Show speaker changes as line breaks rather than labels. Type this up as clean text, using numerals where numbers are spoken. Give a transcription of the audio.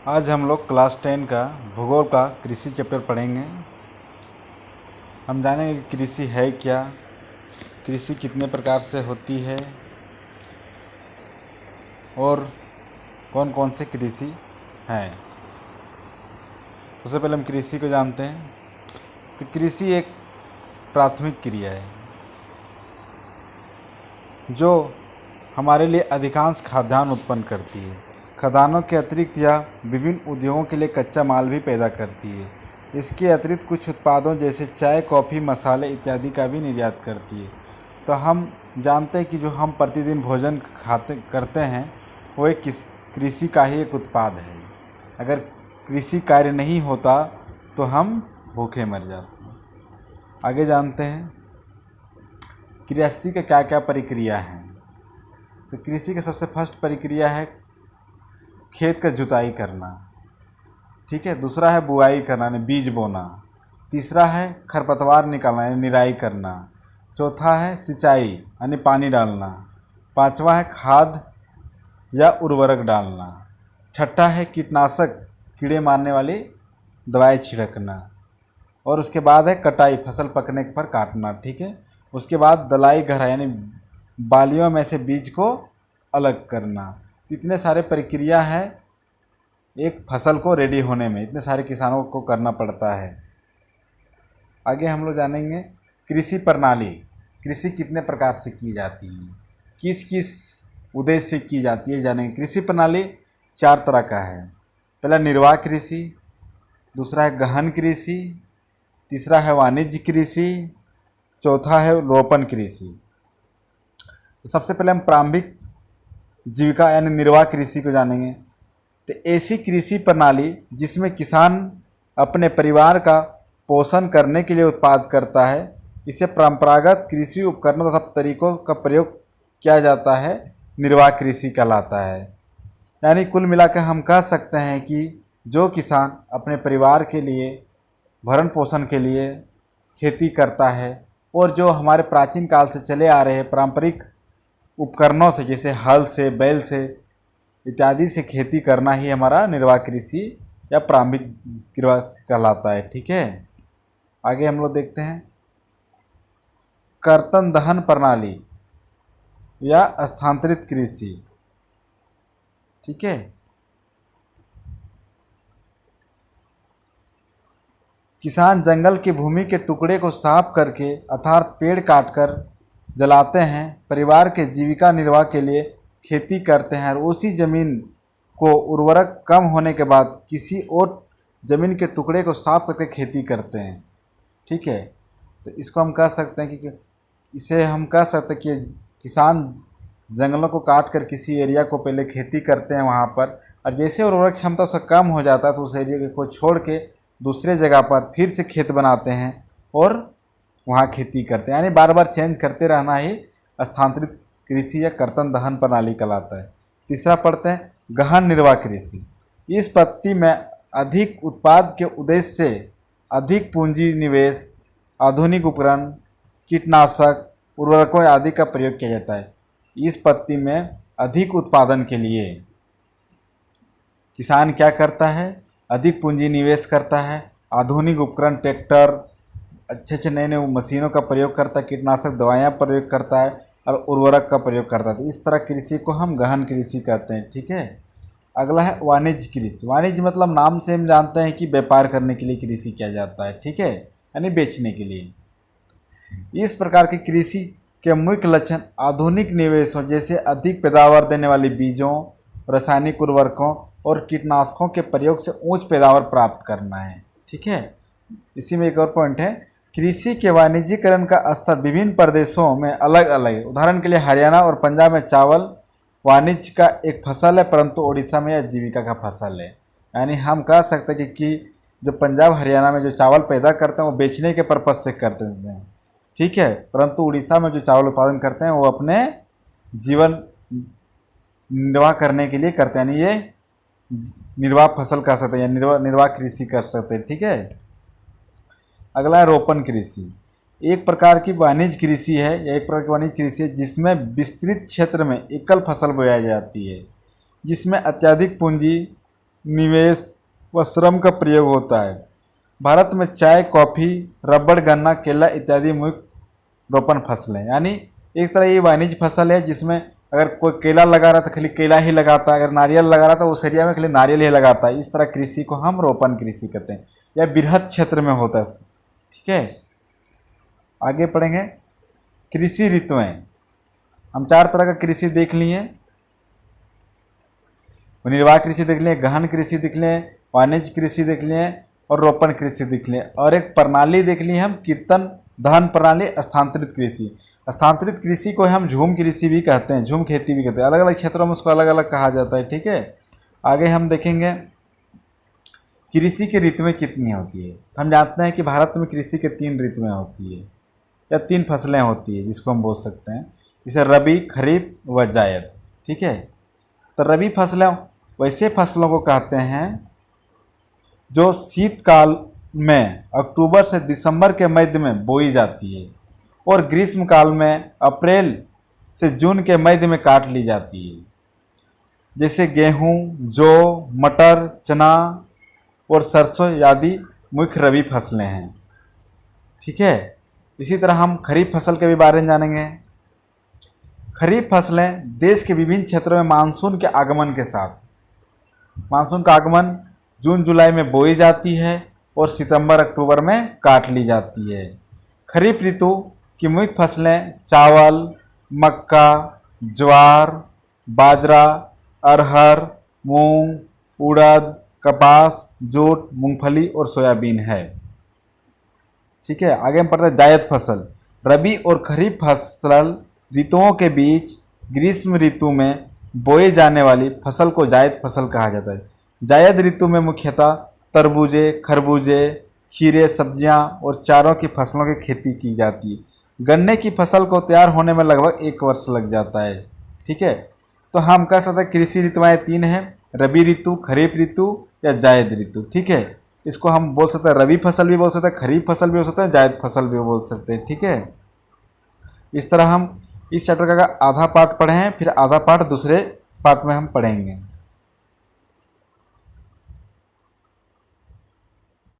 आज हम लोग क्लास 10 का भूगोल का कृषि चैप्टर पढ़ेंगे। हम जानेंगे कि कृषि है क्या, कृषि कितने प्रकार से होती है और कौन कौन से कृषि हैं। सबसे पहले हम कृषि को जानते हैं। तो कृषि एक प्राथमिक क्रिया है जो हमारे लिए अधिकांश खाद्यान्न उत्पन्न करती है। खाद्यान्नों के अतिरिक्त यह विभिन्न उद्योगों के लिए कच्चा माल भी पैदा करती है। इसके अतिरिक्त कुछ उत्पादों जैसे चाय, कॉफ़ी, मसाले इत्यादि का भी निर्यात करती है। तो हम जानते हैं कि जो हम प्रतिदिन भोजन करते हैं वो एक कृषि का ही एक उत्पाद है। अगर कृषि कार्य नहीं होता तो हम भूखे मर जाते हैं। आगे जानते हैं कृषि का क्या क्या प्रक्रिया है। तो कृषि का सबसे फर्स्ट प्रक्रिया है खेत का जुताई करना, ठीक है। दूसरा है बुआई करना यानी बीज बोना। तीसरा है खरपतवार निकालना यानी निराई करना। चौथा है सिंचाई यानी पानी डालना। पांचवा है खाद या उर्वरक डालना। छठा है कीटनाशक कीड़े मारने वाली दवाई छिड़कना। और उसके बाद है कटाई, फसल पकने पर काटना, ठीक है। उसके बाद दलाई गहराई यानी बालियों में से बीज को अलग करना। इतने सारे प्रक्रिया है एक फसल को रेडी होने में, इतने सारे किसानों को करना पड़ता है। आगे हम लोग जानेंगे कृषि प्रणाली, कृषि कितने प्रकार से की जाती है, किस किस उद्देश्य से की जाती है जानेंगे। कृषि प्रणाली 4 तरह का है। पहला निर्वाह कृषि, दूसरा है गहन कृषि, तीसरा है वाणिज्य कृषि, चौथा है रोपण कृषि। तो सबसे पहले हम प्रारंभिक जीविका यानी निर्वाह कृषि को जानेंगे। तो ऐसी कृषि प्रणाली जिसमें किसान अपने परिवार का पोषण करने के लिए उत्पाद करता है, इसे परंपरागत कृषि उपकरणों तथा तरीकों का प्रयोग किया जाता है, निर्वाह कृषि कहलाता है। यानी कुल मिलाकर हम कह सकते हैं कि जो किसान अपने परिवार के लिए भरण पोषण के लिए खेती करता है और जो हमारे प्राचीन काल से चले आ रहे पारंपरिक उपकरणों से जैसे हल से, बैल से इत्यादि से खेती करना ही हमारा निर्वाह कृषि या प्रारंभिक कृषि कहलाता है, ठीक है। आगे हम लोग देखते हैं कर्तन दहन प्रणाली या स्थानांतरित कृषि, ठीक है। किसान जंगल की भूमि के टुकड़े को साफ करके अर्थात पेड़ काटकर जलाते हैं, परिवार के जीविका निर्वाह के लिए खेती करते हैं और उसी जमीन को उर्वरक कम होने के बाद किसी और ज़मीन के टुकड़े को साफ करके खेती करते हैं, ठीक है। तो इसको हम कह सकते हैं कि इसे हम कह सकते हैं कि किसान जंगलों को काट कर किसी एरिया को पहले खेती करते हैं वहाँ पर, और जैसे उर्वरक क्षमता उसका कम हो जाता है तो उस एरिया को छोड़ के दूसरे जगह पर फिर से खेत बनाते हैं और वहाँ खेती करते हैं। यानी बार बार चेंज करते रहना ही स्थानांतरित कृषि या कर्तन दहन प्रणाली कहलाता है। तीसरा पढ़ते हैं गहन निर्वाह कृषि। इस पद्धति में अधिक उत्पाद के उद्देश्य से अधिक पूंजी निवेश, आधुनिक उपकरण, कीटनाशक, उर्वरकों आदि का प्रयोग किया जाता है। इस पद्धति में अधिक उत्पादन के लिए किसान क्या करता है, अधिक पूंजी निवेश करता है, आधुनिक उपकरण, ट्रैक्टर, अच्छे नए नए मशीनों का प्रयोग करता है, कीटनाशक दवाइयाँ प्रयोग करता है और उर्वरक का प्रयोग करता है। इस तरह कृषि को हम गहन कृषि कहते हैं, ठीक है। अगला है वाणिज्य कृषि। वाणिज्य मतलब नाम से हम जानते हैं कि व्यापार करने के लिए कृषि किया जाता है, ठीक है, यानी बेचने के लिए। इस प्रकार की कृषि के मुख्य लक्षण आधुनिक निवेशों जैसे अधिक पैदावार देने वाले बीजों, रासायनिक उर्वरकों और कीटनाशकों के प्रयोग से उच्च पैदावार प्राप्त करना है, ठीक है। इसी में एक और पॉइंट है, कृषि के वाणिज्यीकरण का स्तर विभिन्न प्रदेशों में अलग अलग है। उदाहरण के लिए हरियाणा और पंजाब में चावल वाणिज्य का एक फसल है, परंतु उड़ीसा में यह जीविका का फसल है। यानी हम कह सकते हैं कि जो पंजाब हरियाणा में जो चावल पैदा करते हैं वो बेचने के पर्पज से करते हैं, ठीक है, परंतु उड़ीसा में जो चावल उत्पादन करते हैं वो अपने जीवन निर्वाह करने के लिए करते हैं। यानी ये निर्वाह फसल कर सकते हैं या निर्वाह कृषि कर सकते हैं, ठीक है। अगला है रोपण कृषि। एक प्रकार की वाणिज्य कृषि है या एक प्रकार की वाणिज्य कृषि है जिसमें विस्तृत क्षेत्र में एकल फसल बोई जाती है, जिसमें अत्यधिक पूंजी निवेश व श्रम का प्रयोग होता है। भारत में चाय, कॉफ़ी, रबड़, गन्ना, केला इत्यादि मुख्य रोपण फसलें, यानी एक तरह ये वाणिज्य फसल है जिसमें अगर कोई केला लगा रहा तो खाली केला ही लगाता है, अगर नारियल लगा रहा तो उस एरिया में खाली नारियल ही लगाता है। इस तरह कृषि को हम रोपण कृषि कहते हैं, यह बृहद क्षेत्र में होता है। ठीक है, आगे पढ़ेंगे कृषि ऋतुएं। हम 4 तरह का कृषि देख लिए, निर्वाह कृषि देख लिए, गहन कृषि देख लिए, वाणिज्य कृषि देख लिए और रोपण कृषि देख लिए, और एक प्रणाली देख ली हम कीर्तन दहन प्रणाली, स्थानांतरित कृषि। स्थानांतरित कृषि को हम झूम कृषि भी कहते हैं, झूम खेती भी कहते हैं, अलग अलग क्षेत्रों में उसको अलग अलग कहा जाता है। ठीक है, आगे हम देखेंगे कृषि की ऋतुएं कितनी होती है। तो हम जानते हैं कि भारत में कृषि के 3 ऋतुएं होती है या 3 फसलें होती है जिसको हम बोल सकते हैं, जैसे रबी, खरीफ व जायद। ठीक है, तो रबी फसलें वैसे फसलों को कहते हैं जो शीतकाल में अक्टूबर से दिसंबर के मध्य में बोई जाती है और ग्रीष्मकाल में अप्रैल से जून के मध्य में काट ली जाती है, जैसे गेहूं, जौ, मटर, चना और सरसों आदि मुख्य रबी फसलें हैं। ठीक है, इसी तरह हम खरीफ फसल के भी बारे में जानेंगे। खरीफ फसलें देश के विभिन्न क्षेत्रों में मानसून के आगमन के साथ, मानसून का आगमन जून जुलाई में बोई जाती है और सितंबर अक्टूबर में काट ली जाती है। खरीफ ऋतु की मुख्य फसलें चावल, मक्का, ज्वार, बाजरा, अरहर, मूंग, उड़द, कपास, जूट, मूंगफली और सोयाबीन है। ठीक है, आगे हम पढ़ते हैं जायद फसल। रबी और खरीफ फसल ऋतुओं के बीच ग्रीष्म ऋतु में बोई जाने वाली फसल को जायद फसल कहा जाता है। जायद ऋतु में मुख्यतः तरबूजे, खरबूजे, खीरे, सब्जियां और चारों की फसलों की खेती की जाती है। गन्ने की फसल को तैयार होने में लगभग 1 वर्ष लग जाता है। ठीक है, तो हम कह सकते हैं कृषि ऋतुएं 3 हैं, रबी ऋतु, खरीफ ऋतु या जायद ऋतु। ठीक है, इसको हम बोल सकते हैं रबी फसल भी बोल सकते हैं, खरीफ फसल भी बोल सकते हैं, जायद फसल भी बोल सकते हैं। ठीक है, इस तरह हम इस चैप्टर का आधा पार्ट पढ़े हैं, फिर आधा पार्ट दूसरे पार्ट में हम पढ़ेंगे।